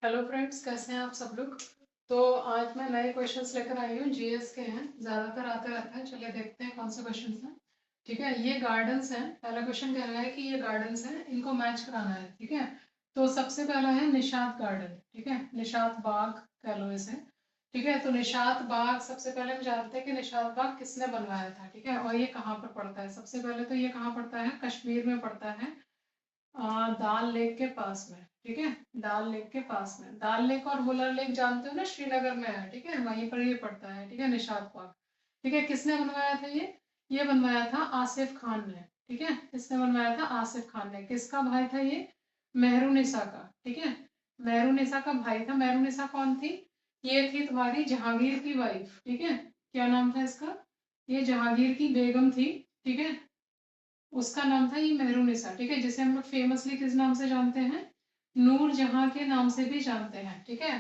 Hello friends, कैसे हैं आप सब लोग। तो आज मैं नए क्वेश्चंस लेकर आई हूँ। जीएस के हैं, ज़्यादातर आते रहते हैं। चलिए देखते हैं कौन से क्वेश्चंस हैं। ठीक है, ये गार्डन्स हैं। पहला क्वेश्चन कह रहा है कि ये गार्डन्स हैं, इनको मैच कराना है। ठीक है, तो सबसे पहला है निशात गार्डन। ठीक है, निशात बाग कह लो इसे। ठीक है, तो निशात बाग सबसे पहले हम जानते हैं कि निशात बाग किसने बनवाया था। ठीक है, और ये कहाँ पर पड़ता है। सबसे पहले तो ये कहाँ पड़ता है, कश्मीर में पड़ता है। दाल लेक के पास में। ठीक है, दाल लेक के पास में। दाल लेक और वुलर लेक जानते हो ना, श्रीनगर में है। ठीक है, वहीं पर ये पड़ता है। ठीक है, निशात बाग। ठीक है, किसने बनवाया था ये बनवाया था आसिफ खान ने। ठीक है, किसने बनवाया था, आसिफ खान ने। किसका भाई था ये, मेहरुनिसा का। ठीक है, मेहरुनिसा का भाई था। मेहरुनिसा कौन थी, ये थी तुम्हारी जहांगीर की वाइफ। ठीक है, क्या नाम था इसका, ये जहांगीर की बेगम थी। ठीक है, उसका नाम था ये मेहरुनिसा। ठीक है, जिसे हम लोग फेमसली किस नाम से जानते हैं, नूर जहां के नाम से भी जानते हैं। ठीक है,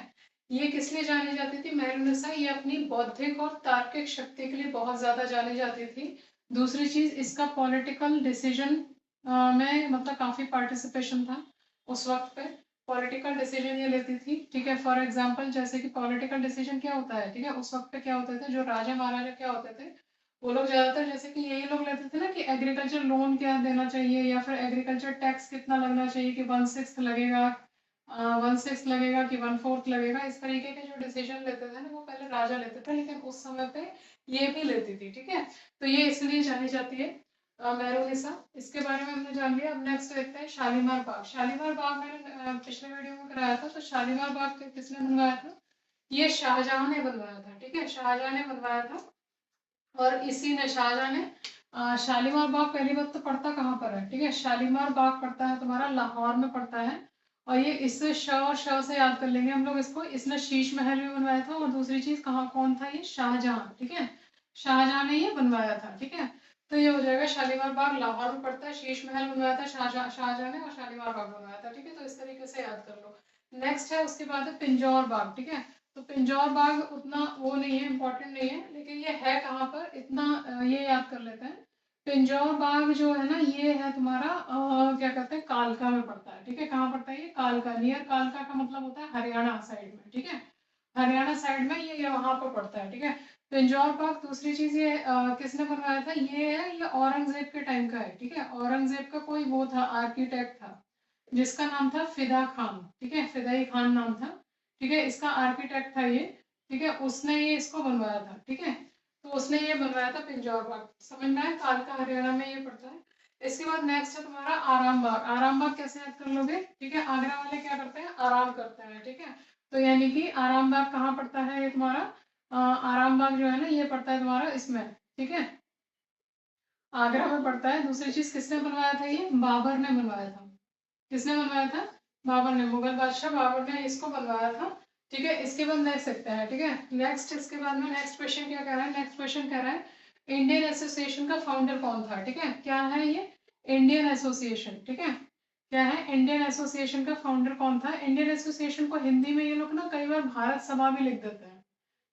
ये किस लिए जानी जाती थी मेहरुनिसा, ये अपनी बौद्धिक और तार्किक शक्ति के लिए बहुत ज्यादा जानी जाती थी। दूसरी चीज, इसका पॉलिटिकल डिसीजन में मतलब काफी पार्टिसिपेशन था उस वक्त पे। पॉलिटिकल डिसीजन ये लेती थी। ठीक है, फॉर एग्जाम्पल जैसे कि पॉलिटिकल डिसीजन क्या होता है। ठीक है, उस वक्त पे क्या होते थे, जो राजा महाराजा क्या होते थे, वो लोग ज्यादातर जैसे कि यही लोग लेते थे ना कि एग्रीकल्चर लोन क्या देना चाहिए, या फिर एग्रीकल्चर टैक्स कितना लगना चाहिए, कि 1/6 लगेगा, 1/6 लगेगा कि 1/4 लगेगा। इस तरीके के जो डिसीजन लेते थे ना, वो पहले राजा लेते थे, लेकिन उस समय पे ये भी लेती थी। ठीक है, तो ये इसलिए जानी जाती है मेहरुनिसा। इसके बारे में हमने जान लिया। अब नेक्स्ट देखते हैं शालीमार बाग। शालीमार बाग मैंने पिछले वीडियो में कराया था। तो शालीमार बाग किसने बनवाया था, ये शाहजहां ने बनवाया था। ठीक है, शाहजहां ने बनवाया था। और इसी ने, शाहजहां ने शालीमार बाग पहली बात तो पड़ता कहाँ पर है। ठीक है, शालीमार बाग पड़ता है तुम्हारा लाहौर में पड़ता है। और ये इससे श और श से याद कर लेंगे हम लोग इसको। इसने शीश महल भी बनवाया था। और दूसरी चीज कहाँ, कौन था ये, शाहजहां। ठीक है, शाहजहां ने ये बनवाया था। ठीक है, तो ये हो जाएगा शालीमार बाग लाहौर में पड़ता है। शीश महल बनवाया था शाहजहां ने, और शालीमार बाग बनवाया था। ठीक है, तो इस तरीके से याद कर लो। नेक्स्ट है, उसके बाद है पिंजौर बाग। ठीक है, तो पिंजौर बाग उतना वो नहीं है, इम्पोर्टेंट नहीं है, लेकिन ये है कहाँ पर इतना ये याद कर लेते हैं। पिंजौर बाग जो है ना, ये है तुम्हारा क्या कहते हैं, कालका में पड़ता है। ठीक है, कहाँ पड़ता है ये, कालका, नियर कालका का मतलब होता है हरियाणा साइड में। ठीक है, हरियाणा साइड में ये वहां पर पड़ता है। ठीक है, पिंजौर बाग। दूसरी चीज ये किसने बनवाया था, ये है, ये औरंगजेब के टाइम का है। ठीक है, औरंगजेब का कोई वो था, आर्किटेक्ट था, जिसका नाम था फिदा खान। ठीक है, फिदाई खान नाम था। ठीक है, इसका आर्किटेक्ट था ये। ठीक है, उसने ये इसको बनवाया था। ठीक है, तो उसने ये बनवाया था पिंजौर बाग। समझ में आया, कालका हरियाणा में ये पड़ता है। इसके बाद नेक्स्ट है तुम्हारा आराम बाग। आराम बाग कैसे याद कर लोगे, ठीक है, आगरा वाले क्या करते हैं, आराम करते हैं। ठीक है, तो यानी कि आराम बाग कहाँ पड़ता है ये तुम्हारा, आराम बाग जो है ना, ये पड़ता है तुम्हारा इसमें। ठीक है, आगरा में पड़ता है। दूसरी चीज किसने बनवाया था, ये बाबर ने बनवाया था। किसने बनवाया था, बाबर ने, मुगल बादशाह बाबर ने इसको बनवाया था। ठीक है, इसके बाद नेक्स्ट देखते हैं। ठीक है, नेक्स्ट, इसके बाद में नेक्स्ट क्वेश्चन क्या कह रहा है, नेक्स्ट क्वेश्चन कह रहा है इंडियन एसोसिएशन का फाउंडर कौन था। ठीक है, क्या है ये, इंडियन एसोसिएशन। ठीक है, क्या है, इंडियन एसोसिएशन का फाउंडर कौन था। इंडियन एसोसिएशन को हिंदी में ये लोग ना कई बार भारत सभा भी लिख देते हैं।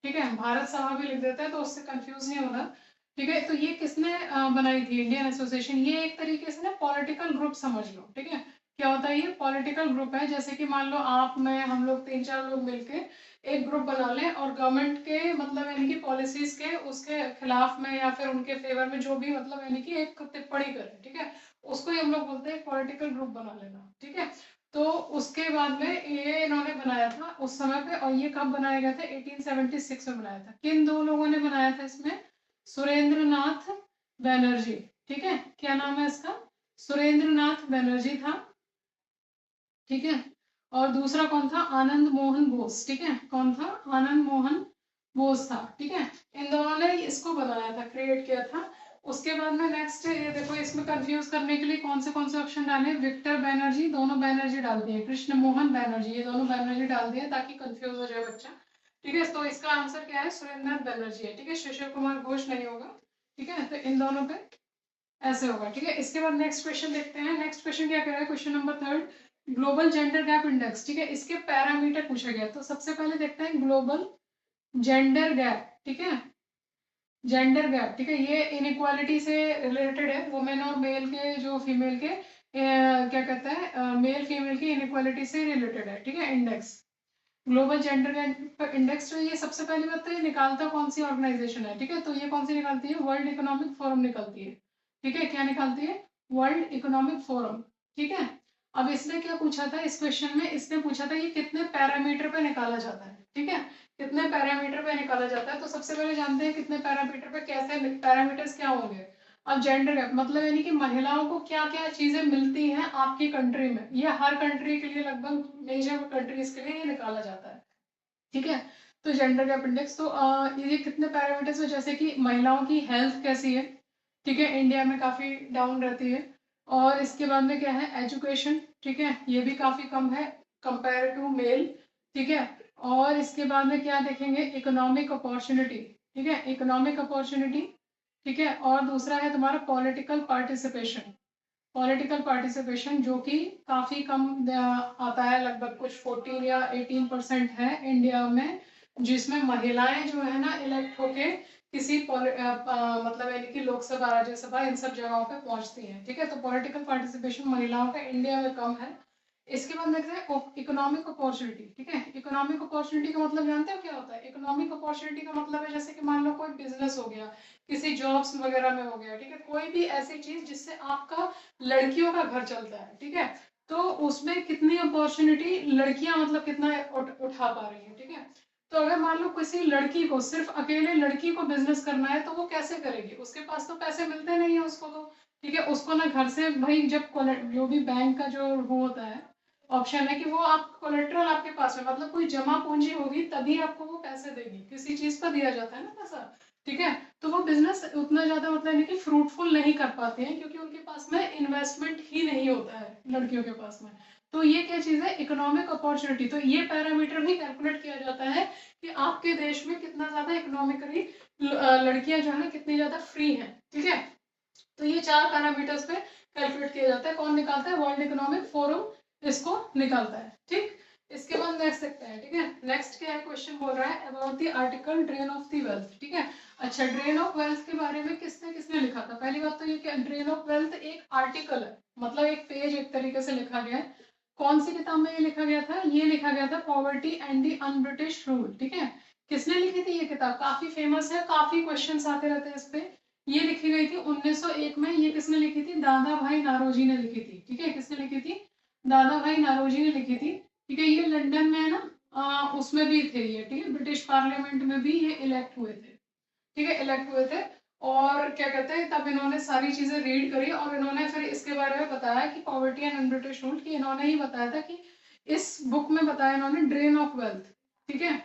ठीक है, भारत सभा भी लिख देता है, तो उससे कंफ्यूज नहीं होना। ठीक है, तो ये किसने बनाई थी इंडियन एसोसिएशन, ये एक तरीके से ना पॉलिटिकल ग्रुप समझ लो। ठीक है, क्या होता है, ये पॉलिटिकल ग्रुप है। जैसे कि मान लो आप, मैं, हम लोग 3-4 लोग मिलके एक ग्रुप बना लें, और गवर्नमेंट के मतलब यानी कि पॉलिसीज के उसके खिलाफ में या फिर उनके फेवर में जो भी मतलब यानी कि एक टिप्पणी करें। ठीक है, उसको ही हम लोग बोलते हैं पॉलिटिकल ग्रुप बना लेना। ठीक है, तो उसके बाद में ये इन्होंने बनाया था उस समय पे। और ये कब बनाया गया था, 1876 में बनाया था। किन दो लोगों ने बनाया था इसमें, सुरेंद्र नाथ बैनर्जी। ठीक है, क्या नाम है इसका, सुरेंद्र नाथ बैनर्जी था। ठीक है, और दूसरा कौन था, आनंद मोहन बोस। ठीक है, कौन था, आनंद मोहन बोस था। ठीक है, इन दोनों ने इसको बनाया था, क्रिएट किया था। उसके बाद में नेक्स्ट ये देखो, इसमें कंफ्यूज करने के लिए कौन से ऑप्शन डाले, विक्टर बैनर्जी, दोनों बैनर्जी डाल दिए, कृष्ण मोहन बैनर्जी, ये दोनों बैनर्जी डाल दिए ताकि कंफ्यूज हो जाए बच्चा। ठीक है, तो इसका आंसर क्या है, सुरेंद्र बैनर्जी है। ठीक है, शिशिर कुमार घोष नहीं होगा। ठीक है, तो इन दोनों पे ऐसे होगा। ठीक है, इसके बाद नेक्स्ट क्वेश्चन देखते हैं। नेक्स्ट क्वेश्चन क्या कह रहा है, question number 3, global gender gap index. ठीक है, इसके पैरामीटर पूछा गया। तो सबसे पहले देखते हैं ग्लोबल जेंडर गैप। ठीक है, जेंडर गैप। ठीक है, ये इनइक्वालिटी से रिलेटेड है, वुमेन और मेल के, जो फीमेल के क्या कहते हैं, मेल फीमेल की इनइक्वालिटी से रिलेटेड है। ठीक है, इंडेक्स। ग्लोबल जेंडर इंडेक्स जो ये सबसे पहली बात तो ये निकालता कौन सी ऑर्गेनाइजेशन है, ठीक है, तो ये कौन सी निकालती है, वर्ल्ड इकोनॉमिक फोरम निकालती है, ठीक है, क्या निकालती है, वर्ल्ड इकोनॉमिक फोरम, ठीक है। अब इसने क्या पूछा था इस क्वेश्चन में, इसने पूछा था ये कितने पैरामीटर पे निकाला जाता है, ठीक है, कितने पैरामीटर पे निकाला जाता है, तो सबसे पहले जानते हैं कितने पैरामीटर पे, कैसे पैरामीटर्स क्या होंगे। अब जेंडर गैप मतलब यानी कि महिलाओं को क्या क्या चीजें मिलती हैं आपकी कंट्री में, ये हर कंट्री के लिए लगभग मेजर कंट्रीज के लिए ये निकाला जाता है, ठीक है। तो जेंडर गैप इंडेक्स तो ये कितने पैरामीटर्स है, जैसे कि महिलाओं की हेल्थ कैसी है, ठीक है, इंडिया में काफी डाउन रहती है। और इसके बाद में क्या है, एजुकेशन, ठीक है, ये भी काफी कम है कंपेयर टू मेल, ठीक है। और इसके बाद में क्या देखेंगे, इकोनॉमिक अपॉर्चुनिटी, ठीक है, इकोनॉमिक अपॉर्चुनिटी, ठीक है। और दूसरा है तुम्हारा पॉलिटिकल पार्टिसिपेशन, पॉलिटिकल पार्टिसिपेशन जो कि काफी कम आता है, लगभग कुछ 14 या 18% है इंडिया में, जिसमें महिलाएं जो है ना इलेक्ट होके किसी मतलब यानी कि लोकसभा राज्यसभा इन सब जगहों पे पहुंचती हैं, ठीक है। तो पॉलिटिकल पार्टिसिपेशन महिलाओं का इंडिया में कम है। इसके बाद देखते हैं इकोनॉमिक अपॉर्चुनिटी, ठीक है, इकोनॉमिक अपॉर्चुनिटी का मतलब जानते हो क्या होता है, इकोनॉमिक अपॉर्चुनिटी का मतलब है जैसे कि मान लो कोई बिजनेस हो गया, किसी जॉब्स वगैरह में हो गया, ठीक है, कोई भी ऐसी चीज जिससे आपका लड़कियों का घर चलता है, ठीक है, तो उसमें कितनी अपॉर्चुनिटी लड़कियां मतलब कितना उठा पा रही है, ठीक है। तो अगर मान लो किसी लड़की को, सिर्फ अकेले लड़की को बिजनेस करना है तो वो कैसे करेगी, उसके पास तो पैसे मिलते नहीं है उसको, तो ठीक है, उसको ना घर से भाई, जब जो भी बैंक का जो वो होता है ऑप्शन है कि वो आप कोलेट्रल आपके पास में, मतलब कोई जमा पूंजी होगी तभी आपको वो पैसे देगी, किसी चीज पर दिया जाता है ना पैसा, ठीक है। तो वो बिजनेस उतना ज्यादा मतलब नहीं कि फ्रूटफुल नहीं कर पाते हैं, क्योंकि उनके पास में इन्वेस्टमेंट ही नहीं होता है लड़कियों के पास में। तो ये क्या चीज है, इकोनॉमिक अपॉर्चुनिटी, तो ये पैरामीटर भी कैलकुलेट किया जाता है कि आपके देश में कितना ज्यादा इकोनॉमिकली लड़कियां जो है कितनी ज्यादा फ्री हैं, ठीक है। तो ये 4 पैरामीटर्स पे कैलकुलेट किया जाता है, कौन निकालता है, वर्ल्ड इकोनॉमिक फोरम इसको निकालता है, ठीक। इसके बाद नेक्स्ट देखते हैं, ठीक है, नेक्स्ट क्या है, क्वेश्चन बोल रहा है about the article drain of the wealth, ठीक है। अच्छा, ड्रेन ऑफ वेल्थ के बारे में किसने किसने लिखा था, पहली बात तो ये क्या, ड्रेन ऑफ वेल्थ एक आर्टिकल है, मतलब एक पेज एक तरीके से लिखा गया है। कौन सी किताब में ये लिखा गया था, ये लिखा गया था poverty and the un British rule, ठीक है। किसने लिखी थी ये किताब, काफी फेमस है, काफी क्वेश्चन आते रहते हैं इस पे। ये लिखी गई थी 1901 में, ये किसने लिखी थी, दादा भाई नारोजी ने लिखी थी, ठीक है, किसने लिखी थी, दादा भाई नारोजी ने लिखी थी, ठीक है। ये लंदन में है ना, उसमें भी थे ये, ठीक है, ब्रिटिश पार्लियामेंट में भी ये इलेक्ट हुए थे, ठीक है, इलेक्ट हुए थे। और क्या कहते हैं, तब इन्होंने सारी चीजें रीड करी और इन्होंने फिर इसके बारे में बताया कि पॉवर्टी एंड ब्रिटिश रूल, की इन्होंने ही बताया था कि इस बुक में बताया इन्होंने ड्रेन ऑफ वेल्थ, ठीक है।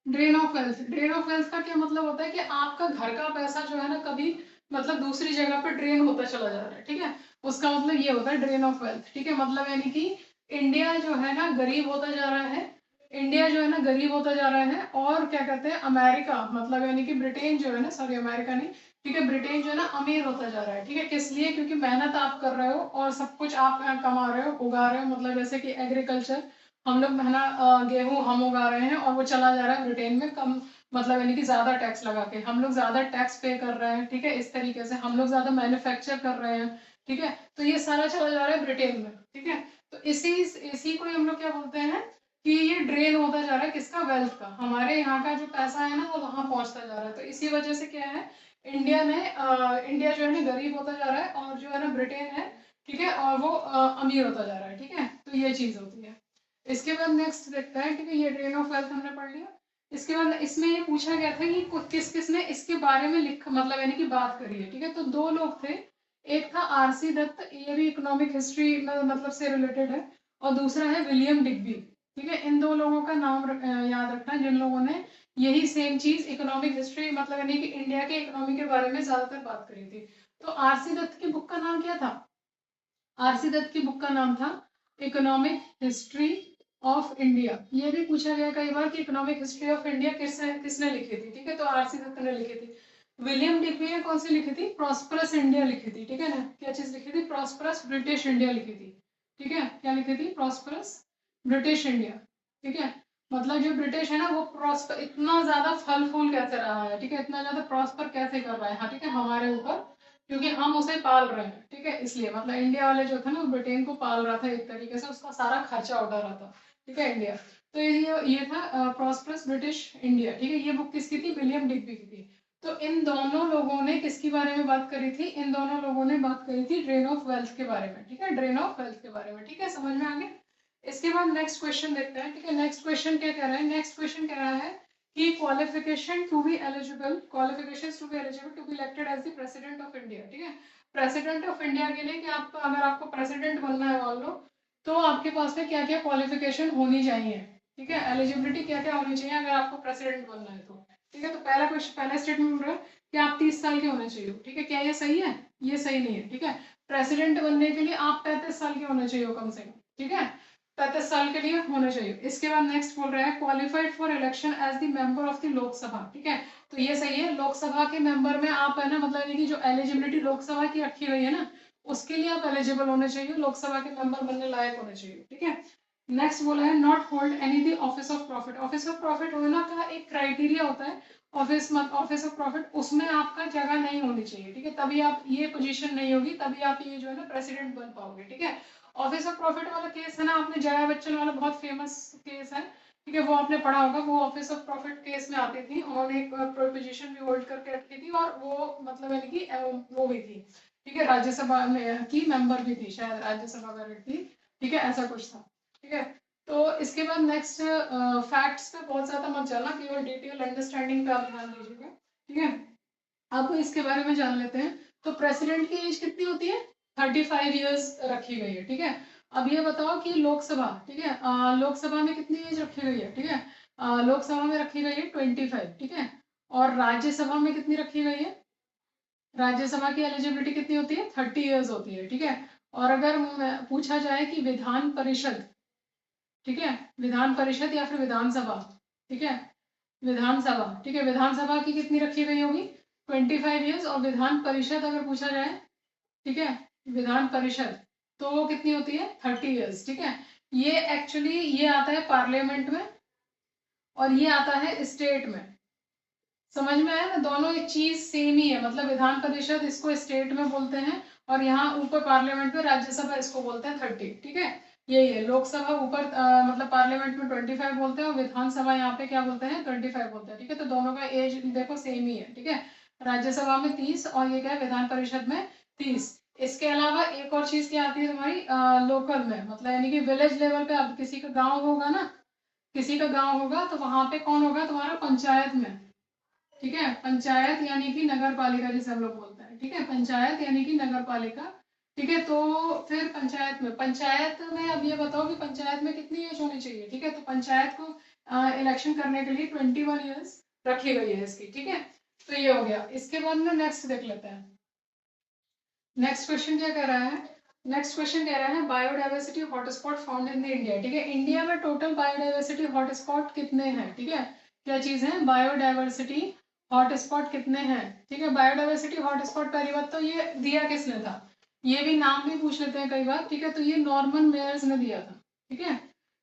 Drain of wealth, drain of wealth का क्या मतलब होता है कि आपका घर का पैसा जो है ना कभी मतलब दूसरी जगह पर ड्रेन होता चला जा रहा है, ठीक है, उसका मतलब ये होता है ड्रेन ऑफ वेल्थ, ठीक है। मतलब यानी कि इंडिया जो है ना गरीब होता जा रहा है, इंडिया जो है ना गरीब होता जा रहा है, और क्या कहते हैं अमेरिका, मतलब यानी कि ब्रिटेन जो है ना, सॉरी अमेरिका नहीं, ठीक है, ब्रिटेन जो है ना अमीर होता जा रहा है, ठीक है। किस लिए, क्योंकि मेहनत आप कर रहे हो और सब कुछ आप कमा रहे हो, उगा रहे हो, मतलब जैसे कि एग्रीकल्चर, हम लोग है ना गेहूं हम उगा रहे हैं और वो चला जा रहा है ब्रिटेन में कम, मतलब यानी कि ज्यादा टैक्स लगा के, हम लोग ज्यादा टैक्स पे कर रहे हैं, ठीक है, इस तरीके से हम लोग ज्यादा मैन्युफैक्चर कर रहे हैं, ठीक है। तो ये सारा चला जा रहा है ब्रिटेन में, ठीक है। तो इसी इसी को हम लोग क्या बोलते हैं कि ये ड्रेन होता जा रहा है, किसका, वेल्थ का, हमारे यहाँ का जो पैसा है ना वो वहां पहुंचता जा रहा है। तो इसी वजह से क्या है, इंडिया जो है ना गरीब होता जा रहा है, और जो है ना ब्रिटेन है, ठीक है, और वो अमीर होता जा रहा है, ठीक है। तो ये चीज होती है। इसके बाद नेक्स्ट देखते हैं, ठीक है, ये ड्रेन ऑफ वेल्थ हमने पढ़ लिया। इसके बाद इसमें ये पूछा गया था कि किस किस ने इसके बारे में लिखा, मतलब यानी कि बात करी है, ठीक है। तो 2 लोग थे, एक था आरसी दत्त, ये भी इकोनॉमिक हिस्ट्री मतलब से रिलेटेड है, और दूसरा है विलियम डिग्बी, ठीक है। इन 2 लोगों का नाम याद रखना, जिन लोगों ने यही सेम चीज इकोनॉमिक हिस्ट्री, मतलब यानी कि इंडिया के इकोनॉमी के बारे में ज्यादातर बात करी थी। तो आरसी दत्त की बुक का नाम क्या था, आरसी दत्त की बुक का नाम था इकोनॉमिक हिस्ट्री ऑफ इंडिया। ये भी पूछा गया कई बार कि इकोनॉमिक हिस्ट्री ऑफ इंडिया किसने किसने लिखी थी, ठीक है, तो आरसी दत्त ने लिखी थी। विलियम डिग्बी ने कौन सी लिखी थी, प्रॉस्परस इंडिया लिखी थी, ठीक है ना, क्या चीज लिखी थी, प्रॉस्परस ब्रिटिश इंडिया लिखी थी, ठीक है, क्या लिखी थी, प्रॉस्परस ब्रिटिश इंडिया, ठीक है। मतलब जो ब्रिटिश है ना वो प्रॉस्पर इतना ज्यादा फल फूल कैसे रहा है, ठीक है, इतना ज्यादा प्रॉस्पर कैसे कर रहा है, हाँ, ठीक है, हमारे ऊपर, क्योंकि हम उसे पाल रहे हैं, ठीक है, इसलिए मतलब इंडिया वाले जो थे ना वो ब्रिटेन को पाल रहा था, एक तरीके से उसका सारा खर्चा उठा रहा था। ठीक है, इंडिया। तो ये था प्रॉस्परस ब्रिटिश इंडिया, ठीक है। ये बुक किसकी थी? विलियम डिग्बी की थी। तो इन दोनों लोगों ने किसके बारे में बात करी थी? इन दोनों लोगों ने बात करी थी ड्रेन ऑफ वेल्थ के बारे में, ठीक है, ड्रेन ऑफ वेल्थ के बारे में, ठीक है, समझ में आ गया। इसके बाद नेक्स्ट क्वेश्चन देखते हैं, ठीक है। नेक्स्ट क्वेश्चन क्या कह रहा है? नेक्स्ट क्वेश्चन कह रहा है कि qualification to be eligible, qualifications to be eligible to be elected as the president of India, ठीक है। प्रेसिडेंट ऑफ इंडिया के लिए कि आप अगर आपको प्रेसिडेंट बनना है मान लो, तो आपके पास में क्या क्या क्वालिफिकेशन होनी चाहिए, ठीक है, एलिजिबिलिटी क्या क्या होनी चाहिए अगर आपको प्रेसिडेंट बनना है तो, ठीक है। तो पहला क्वेश्चन, पहला स्टेटमेंट बोल रहा है कि आप 30 साल के होने चाहिए, ठीक है। क्या ये सही है? ये सही नहीं है, ठीक है। प्रेसिडेंट बनने के लिए आप 35 साल के होने चाहिए कम से कम, ठीक है, 35 साल के लिए होने चाहिए। इसके बाद नेक्स्ट बोल रहा है qualified for election as the member of the Lok Sabha, ठीक है। तो ये सही है, लोकसभा के मेंबर में आप है ना, मतलब ये कि जो एलिजिबिलिटी लोकसभा की रखी हुई है ना, उसके लिए आप एलिजिबल होने चाहिए, लोकसभा के मेंबर बनने लायक होने चाहिए, ठीक है। नेक्स्ट बोला है not hold any the office of profit. Office of profit होना का एक क्राइटेरिया होता है, ऑफिस ऑफ प्रॉफिट, उसमें आपका जगह नहीं होनी चाहिए, ठीक है, तभी आप ये पोजीशन नहीं होगी, तभी आप ये जो है ना प्रेसिडेंट बन पाओगे, ठीक है। ऑफिस ऑफ प्रॉफिट वाला केस है ना, आपने जया बच्चन वाला बहुत फेमस केस है, ठीक है, वो आपने पढ़ा होगा। वो ऑफिस ऑफ प्रॉफिट केस में आती थी, उन्होंने एक पोजीशन भी होल्ड करके रखी थी, और वो मतलब यानी कि वो भी थी, ठीक है, राज्यसभा में की मेंबर भी थी, शायद राज्यसभा में थी, ठीक है, ऐसा कुछ था, ठीक है। तो इसके बाद नेक्स्ट फैक्ट्स पे बहुत ज्यादा मत जाना, केवल डिटेल अंडरस्टैंडिंग पे आप ध्यान दीजिएगा, ठीक है। अब इसके बारे में जान लेते हैं। तो प्रेसिडेंट की एज कितनी होती है? 35 ईयर्स रखी गई है, ठीक है। अब ये बताओ कि लोकसभा, ठीक है, लोकसभा में कितनी एज रखी गई है? ठीक है, लोकसभा में रखी गई है 25, ठीक है। और राज्यसभा में कितनी रखी गई है? राज्यसभा की एलिजिबिलिटी कितनी होती है? 30 ईयर्स होती है, ठीक है। और अगर पूछा जाए कि विधान परिषद, ठीक है, विधान परिषद या फिर विधानसभा, ठीक है, विधानसभा, ठीक है, विधानसभा की कितनी रखी गई होगी? 25 ईयर्स। और विधान परिषद अगर पूछा जाए, ठीक है, विधान परिषद, तो वो कितनी होती है? 30 ईयर्स, ठीक है। ये एक्चुअली ये आता है पार्लियामेंट में, और ये आता है स्टेट में, समझ में आया ना, दोनों एक चीज सेम ही है, मतलब विधान परिषद इसको स्टेट में बोलते हैं, और यहाँ ऊपर पार्लियामेंट में राज्यसभा इसको बोलते हैं 30, ठीक है। यही है, लोकसभा ऊपर मतलब पार्लियामेंट में 25 बोलते हैं, और विधानसभा यहाँ पे क्या बोलते हैं? 25 बोलते हैं, ठीक है। तो दोनों का एज देखो सेम ही है, ठीक है। राज्यसभा में 30, और ये क्या है? विधान परिषद में 30। इसके अलावा एक और चीज क्या आती है तुम्हारी लोकल में, मतलब यानी कि विलेज लेवल पे, अब किसी का गाँव होगा ना, किसी का गाँव होगा तो वहां पे कौन होगा तुम्हारा? पंचायत में, ठीक है, पंचायत यानी कि नगर पालिका जिसे हम लोग बोलते हैं, ठीक है, पंचायत यानी कि नगर पालिका, ठीक है। तो फिर पंचायत में अब ये बताओ कि पंचायत में कितनी एज होनी चाहिए, ठीक है। तो पंचायत को इलेक्शन करने के लिए 21 ईयर्स रखी गई है इसकी, ठीक है। तो ये हो गया। इसके बाद में नेक्स्ट देख लेते हैं। नेक्स्ट क्वेश्चन क्या कह रहा है? नेक्स्ट क्वेश्चन कह रहा है biodiversity hotspot found in the India, ठीक है। इंडिया में टोटल बायोडाइवर्सिटी हॉटस्पॉट कितने हैं, ठीक है। क्या चीज है? बायोडाइवर्सिटी हॉटस्पॉट कितने हैं, ठीक है। बायोडाइवर्सिटी हॉटस्पॉट, पहली बात तो ये दिया किसने था? ये भी नाम भी पूछ लेते हैं कई बार, ठीक है। तो ये नॉर्मन मेयर्स ने दिया था, ठीक है।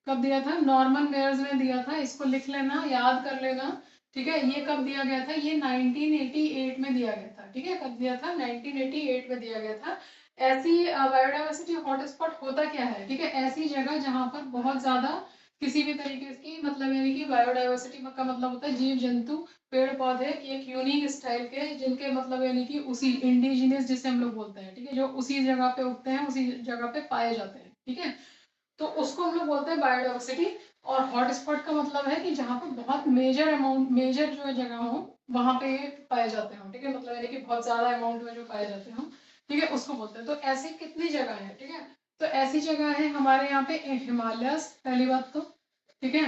कब दिया था? नॉर्मन मेयर्स ने दिया था, इसको लिख लेना, याद कर लेना, ठीक है। ये कब दिया गया था? ये 1988 में दिया गया था, ठीक है। कब दिया था? 1988 में दिया गया था। ऐसी बायोडाइवर्सिटी हॉटस्पॉट होता क्या है, ठीक है, ऐसी जगह जहां पर बहुत ज्यादा किसी भी तरीके की, मतलब यानी कि बायोडाइवर्सिटी का मतलब होता है जीव जंतु, पेड़ पौधे एक यूनिक स्टाइल के, जिनके मतलब यानी कि उसी इंडिजिनियस जिसे हम लोग बोलते हैं, ठीक है, जो उसी जगह पे उगते हैं, उसी जगह पे पाए जाते हैं, ठीक है। तो उसको हम लोग बोलते हैं बायोडाइवर्सिटी। और हॉटस्पॉट का मतलब है कि जहाँ पे बहुत मेजर अमाउंट, मेजर जो जगह हो वहां पे पाए जाते हो, ठीक है, मतलब यानी कि बहुत ज्यादा अमाउंट में जो पाए जाते हो, ठीक है, उसको बोलते हैं। तो ऐसी कितनी जगह है, ठीक है। तो ऐसी जगह है हमारे यहाँ पे हिमालयस, पहली बात तो, ठीक है,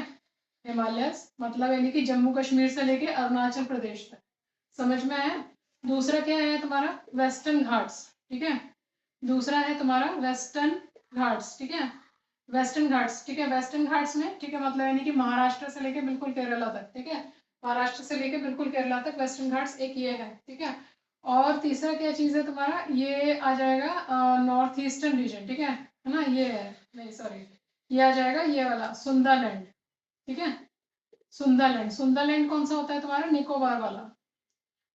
हिमालयस मतलब यानी कि जम्मू कश्मीर से लेके अरुणाचल प्रदेश तक, समझ में आया। दूसरा क्या है तुम्हारा? वेस्टर्न घाट्स, ठीक है, दूसरा है तुम्हारा वेस्टर्न घाट्स, ठीक है, वेस्टर्न घाट्स, ठीक है, वेस्टर्न घाट्स में, ठीक है, मतलब यानी कि महाराष्ट्र से लेके बिल्कुल केरला तक, ठीक है, महाराष्ट्र से लेके बिल्कुल केरला तक वेस्टर्न घाट्स एक ये है, ठीक है। और तीसरा क्या चीज है तुम्हारा? ये आ जाएगा नॉर्थ ईस्टर्न रीजन, ठीक है ना, ये है, नहीं सॉरी, ये आ जाएगा ये वाला सुंदरलैंड, ठीक है। सुंदरलैंड, सुंदरलैंड कौन सा होता है तुम्हारा? निकोबार वाला,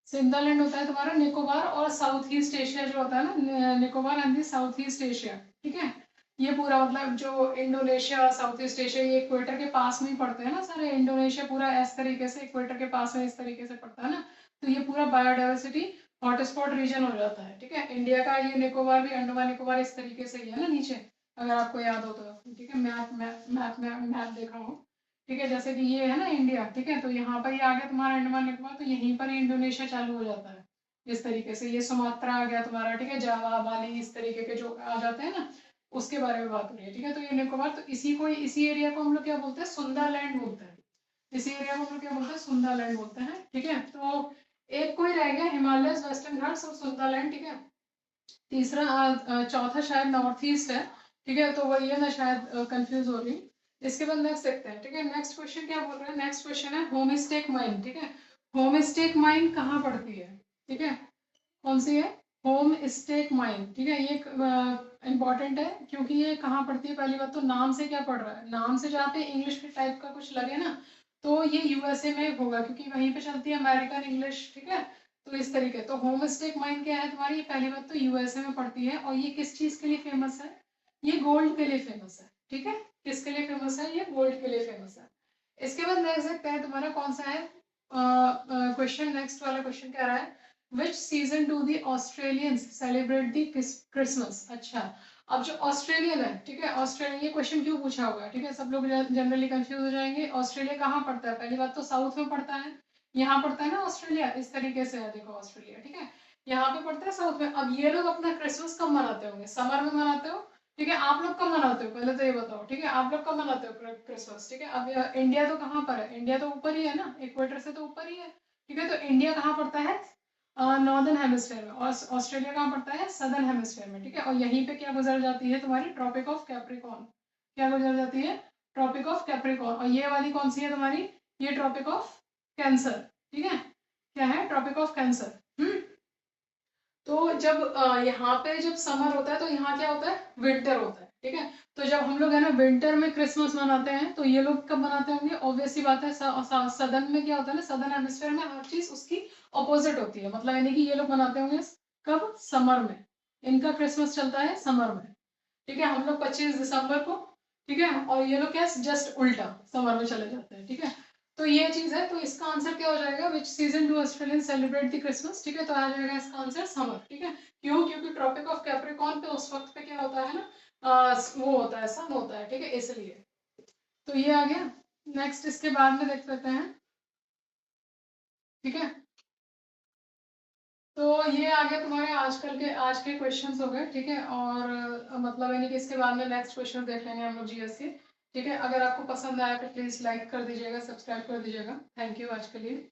सुंदरलैंड होता है तुम्हारा निकोबार और साउथ ईस्ट एशिया जो होता है ना, Nicobar and the south east Asia, ठीक है। ये पूरा मतलब जो इंडोनेशिया, साउथ ईस्ट एशिया, ये इक्वेटर के पास में ही पड़ते हैं ना सारे। इंडोनेशिया पूरा इस तरीके से इक्वेटर के पास में इस तरीके से पड़ता है ना, तो ये पूरा बायोडाइवर्सिटी हॉटस्पॉट रीजन हो जाता है। ठीक है, इंडिया का ये निकोबार भी, अंडमान निकोबार इस तरीके से ही है ना नीचे, अगर आपको याद हो तो। ठीक है, मैप मैप मैप मैप देखा हो। ठीक है, जैसे कि ये है ना इंडिया, ठीक है, तो यहाँ पर ये आ गया तुम्हारा अंडमान निकोबार, तो यहीं पर ही इंडोनेशिया चालू हो जाता है इस तरीके से। ये सुमात्रा आ गया तुम्हारा, ठीक है, जावा, बाली, इस तरीके के जो आ जाते हैं ना, उसके बारे में बात हो रही है। ठीक है, तो ये निकोबार, तो इसी एरिया को हम लोग क्या बोलते हैं, सुंदरलैंड बोलते हैं। इसी एरिया को हम लोग क्या बोलते हैं, सुंदरलैंड बोलते हैं। ठीक है, तो एक कोई रह गया हिमालय, वेस्टर्न घाट्स और सुंदरलैंड। ठीक है, तीसरा चौथा शायद नॉर्थ ईस्ट है। ठीक है, तो वही है, मैं शायद कंफ्यूज हो रही हूँ। इसके बाद नेक्स्ट देखते हैं। ठीक है, नेक्स्ट क्वेश्चन क्या बोल रहे हैं, नेक्स्ट क्वेश्चन है होमस्टेक माइन। ठीक है, होमस्टेक माइन कहाँ पड़ती है? ठीक है, कौन सी है? Homestake mine. ठीक है, ये इंपॉर्टेंट है क्योंकि ये कहाँ पड़ती है। पहली बात तो नाम से क्या पढ़ रहा है, नाम से जहाँ पे इंग्लिश के टाइप का कुछ लगे ना, तो ये यूएसए में होगा क्योंकि वहीं पे चलती है अमेरिकन इंग्लिश। ठीक है, तो इस तरीके, तो होम स्टेक माइन क्या है तुम्हारी, पहली बात तो यूएसए में पड़ती है। और ये किस चीज के लिए फेमस है? ये गोल्ड के लिए फेमस है। ठीक है, किसके लिए फेमस है? ये गोल्ड के लिए फेमस है। इसके बाद नेक्स्ट देखते हैं तुम्हारा कौन सा है क्वेश्चन। नेक्स्ट वाला क्वेश्चन क्या रहा है, विच season do the Australians celebrate the Christmas? अच्छा, अब जो ऑस्ट्रेलियन है, ठीक है, ऑस्ट्रेलिया, ये क्वेश्चन क्यों पूछा हुआ है? ठीक है, सब लोग जनरली कंफ्यूज हो जाएंगे। ऑस्ट्रेलिया कहाँ पड़ता है? पहली बात तो साउथ में पड़ता है, यहाँ पड़ता है ना ऑस्ट्रेलिया, इस तरीके से है, देखो ऑस्ट्रेलिया। ठीक है, यहाँ पे पड़ता है साउथ में। अब ये लोग अपना क्रिसमस कब मनाते होंगे? समर में मनाते हो। ठीक है, आप लोग कब मनाते हो पहले तो ये बताओ। ठीक है, आप लोग कब मनाते हो क्रिसमस? ठीक है, अब इंडिया तो कहाँ पर है? इंडिया तो ऊपर ही है ना, इक्वेटर से तो ऊपर ही है। ठीक है, तो इंडिया कहाँ पड़ता है? नॉर्दर्न हेमिस्फेयर में। और ऑस्ट्रेलिया कहाँ पड़ता है? सदर्न हेमिस्फेयर में। ठीक है, और यहीं पे क्या गुजर जाती है तुम्हारी, ट्रॉपिक ऑफ कैप्रिकॉर्न। क्या गुजर जाती है? Tropic of Capricorn. और ये वाली कौन सी है तुम्हारी? ये ट्रॉपिक ऑफ कैंसर। ठीक है, क्या है? Tropic of Cancer. तो जब यहाँ पे जब समर होता है तो यहाँ क्या होता है? विंटर होता है। ठीक है, तो जब हम लोग है ना विंटर में क्रिसमस मनाते हैं, तो ये लोग कब मनाते होंगे? ऑब्वियस सी बात है, सदर्न में क्या होता है ना, सदर्न हेमिस्फेयर में हर चीज उसकी ऑपोजिट होती है। मतलब यानी कि ये लोग मनाते होंगे कब? समर में। इनका क्रिसमस चलता है समर में। ठीक है, हम लोग 25 दिसंबर को। ठीक है, और ये लोग क्या, जस्ट उल्टा समर में चले जाते हैं। ठीक है, तो ये चीज है, तो इसका आंसर क्या हो जाएगा, विच season do Australian celebrate the Christmas? ठीक है, तो आ जाएगा इसका आंसर समर। ठीक है, क्यों? क्योंकि ट्रॉपिक ऑफ कैप्रिकॉर्न पे उस वक्त पे क्या होता है ना, वो होता है, सन होता है। ठीक है, इसलिए तो ये आ गया। नेक्स्ट इसके बाद में देख लेते हैं। ठीक है, तो ये आ गया तुम्हारे आज के क्वेश्चंस हो गए। ठीक है, और मतलब यानी कि इसके बाद में नेक्स्ट क्वेश्चन देख लेंगे हम लोग जीएस के। ठीक है, अगर आपको पसंद आया तो प्लीज लाइक कर दीजिएगा, सब्सक्राइब कर दीजिएगा। थैंक यू आज के लिए।